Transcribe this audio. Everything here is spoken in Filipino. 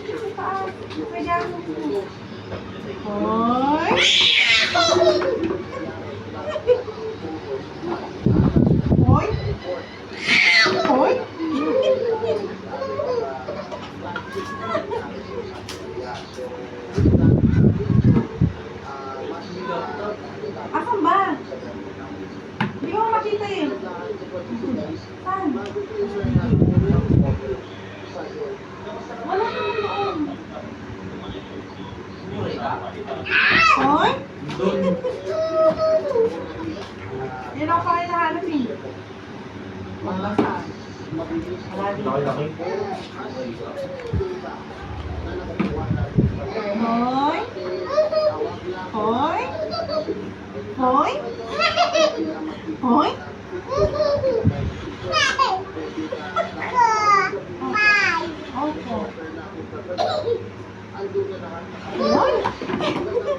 Pwede ako. Hoy! Hoy! Hoy! Asan ba? Hindi ko makita eh. Saan? Wala naman doon. Hoy? Yan ako pala nahanap eh. Wala saan? Wala dito. Hoy? Hoy? Hoy? Hoy? Opo. Hoy?